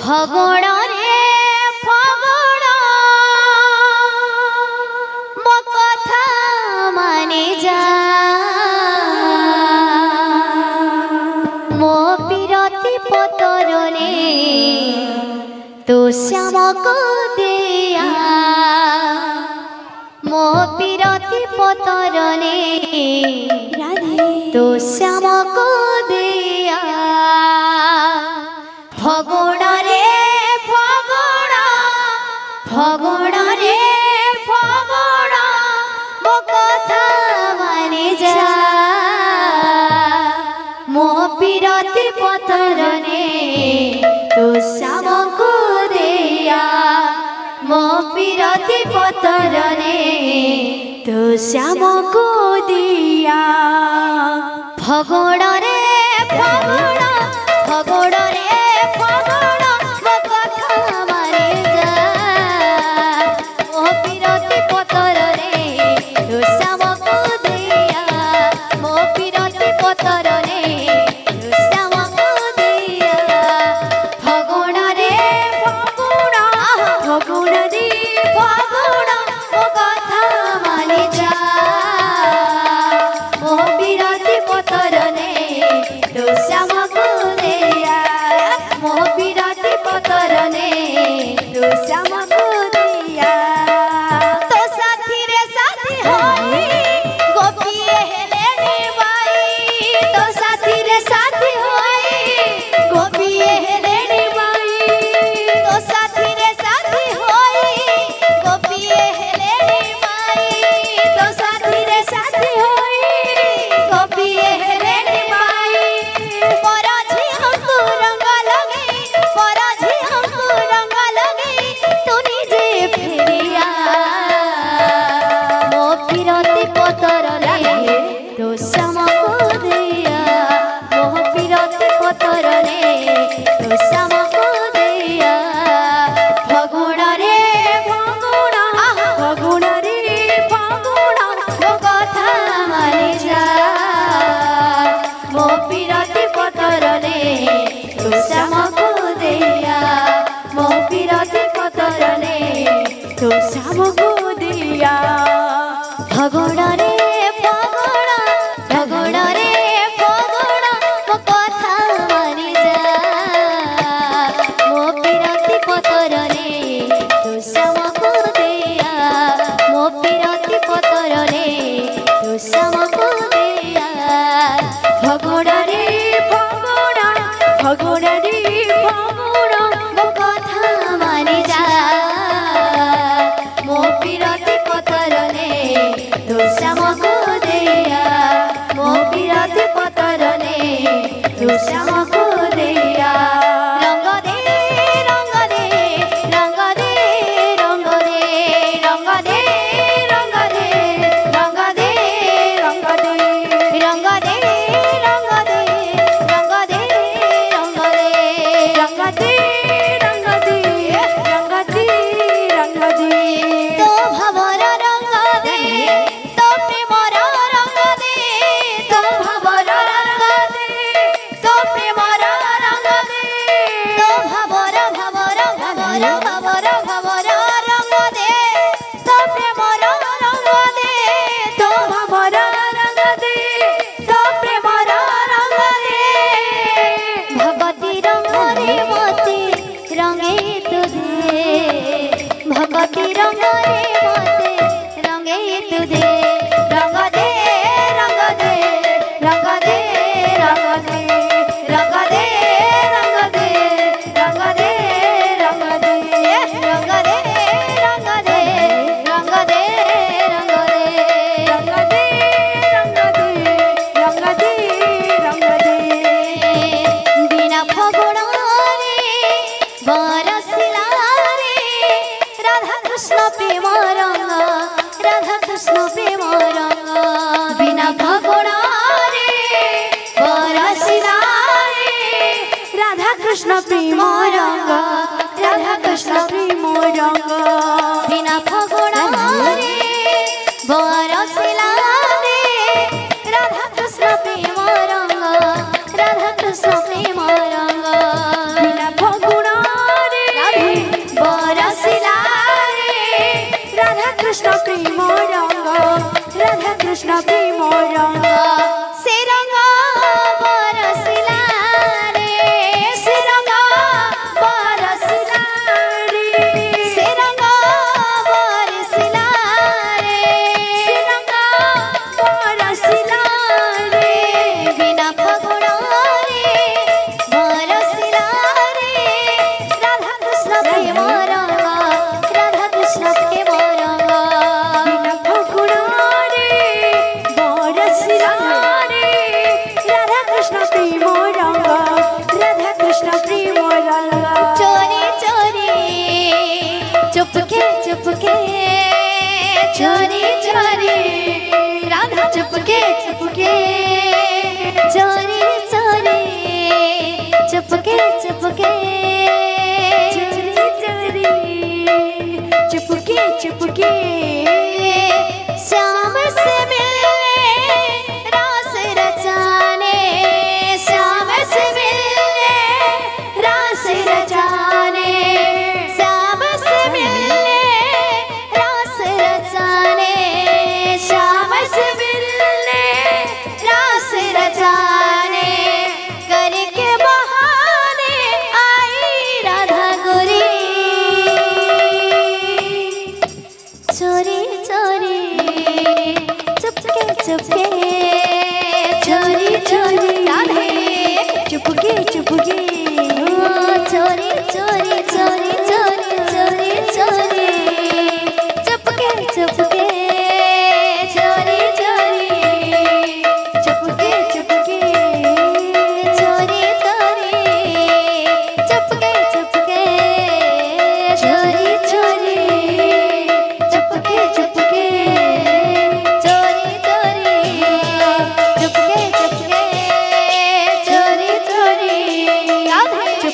फगुण रे फगुण मो कथा मानि जा मो पिरती पतर रे तो श्याम को दिया मो पिरती पतर रे तो श्याम को दिया फगुण रे फगुण फगुण रे फगुण मो कथा मानि जा मो पिरती पतर रे तो श्याम को दिया मो पिरती पतर रे तो श्याम को दिया फगुण रे फगुण फगुण रे फगुण मो कथा मानि जा मो पिरती पतर रे तो श्याम को दिया मो पिरती पतर रे तो श्याम को दिया फगुण रे फगुण फगुण रे फगुण मो कथा मानि जा मो पिरती पतर रे तो श्याम को दिया मो पिरती पतर रे तो श्याम को दिया तो साथी रे साथी होई गोपिए हेले रे बाई तो साथी रे साथी होई गोपिए हेले रे बाई तो साथी रे साथी होई गोपिए हेले रे बाई तो साथी रे साथी होई गोपिए हेले रे बाई पराझी हमको रंग लगे पराझी हमको रंग लगे तू निजे फेरिया मो पिरती पतर रे तो श्याम को दिया मो पिरती पतर रे तो श्याम को दिया फगुण रे फगुण फगुण रे फगुण मो कथा मानि जा मो पिरती पतर रे तो श्याम को दिया मो पिरती पतर रे तो श्याम को दिया फगुण रे फगुण फगुण रे फगुण मो कथा मानि जा मो पिरती पतर रे तो श्याम को दिया मो पिरती पतर रे तो श्याम को दिया फगुण रे फगुण फगुण रे फगुण मो कथा मानि जा मो पिरती पतर रे तो श्याम को दिया मो पिरती पतर रे तो श्याम को दिया रंग दे रंग दे रंग दे रंग दे रंग दे रंग दे रंग दे रंग दे रंग दे रंग दे रंग दे रंग दे रंग दे रंग दे रंग दे रंग दे तो भवर रंग दे तो प्रेमर रंग दे तो भवर रंग दे तो प्रेमर रंग दे तो भवर भवर भवर भवर भवर रंग दे तो प्रेमर रंग दे तो भवर रंग दे तो प्रेमर रंग दे भगती रंग रे मते रंगे तुझे भगती रंग रे मते रंगे तुझे रंग दे रंग दे रंग दे रंग दे रंग दे रंग दे रंग दे रंग दे रंग दे रंग दे रंग दे रंग दे रंग दे रंग दे रंग दे बिना फगुण रे बरसिला रे राधा कृष्ण प्रेम रंग राधा कृष्ण प्रेम रंग बिना फगुण रे बरसिला रे राधा कृष्ण प्रेम रंग राधा कृष्ण प्रेम रंग बिना फगुण रे बरसिला रे राधा कृष्ण प्रेम रंग राधा कृष्ण प्रेम रंग बिना फगुण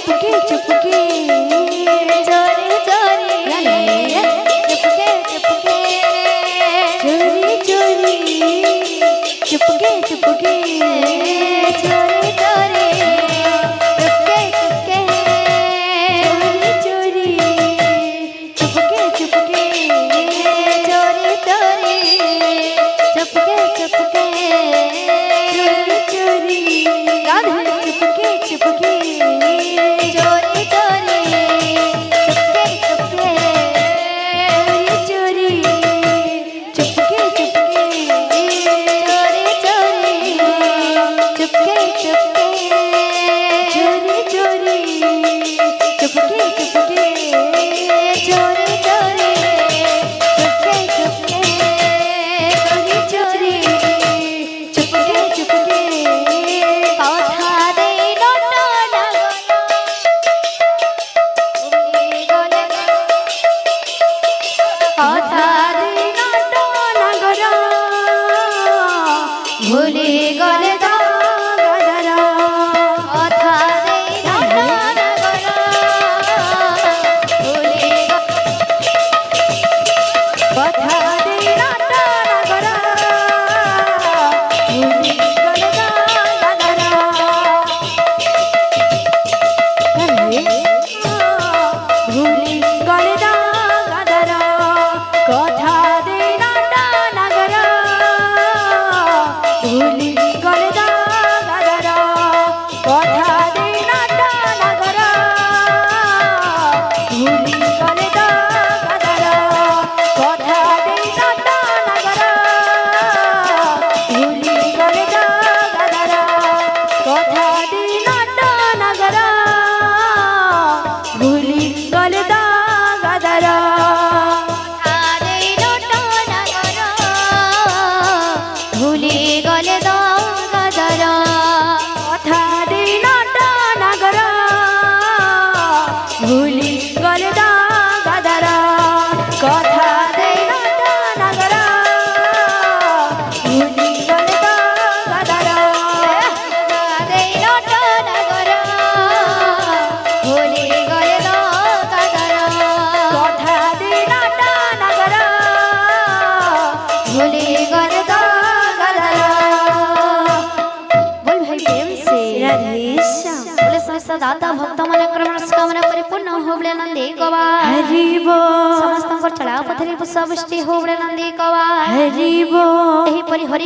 चुपके चुपके चोरी चोरी चुपके चुपके चोरी चोरी चुपके चुपके चोरी चोरी चुपके चुपके चोरी चोरी चुपके चुपके चोरी चोरी चुपके चुपके चोरी चोरी राधे चुपके चुपके चोरी चोरी चुपके चुपके चोरी चुपके चुपके चोरी चोरी चुपके चुपके चोरी चोरी चुपके चुपके चोरी चोरी चुपके चुपके चोरी चोरी चुपके चुपके কথা দেই নটা নাগর ভুলে গলে দাগর কথা দেই নটা নাগর ভুলে কথা দেই নটা নাগর ভুলে গলে দাগর ভুলে গলে দাগর কথা দেই নটা নাগর ভুলে গলে দাগর কথা দেই নটা নাগর ভুলে গলে দাগর কথা দেই নটা নাগর ভুলে গলে দাগর কথা দেই নটা নাগর ভুলে গলে দাগর ভুলে গলে দাগর কথা দেই নটা নাগর ভুলে গলে দাগর কথা দেই নটা নাগর ভুলে গলে দাগর দেই নটা নাগর ভুলে গলে দাগর কথা দেই নটা নাগর ভুলে গলে दागरा बोल भाई प्रेम से राधेश्याम बोले समस्त दाता भक्त मन मनस्कामना परिपूर्ण होबले नंदी गवा हरि बोल समस्त चढ़ा पथरी पुष्पवृष्टि होबले नंदी गवा हरि बोल एही परि हरि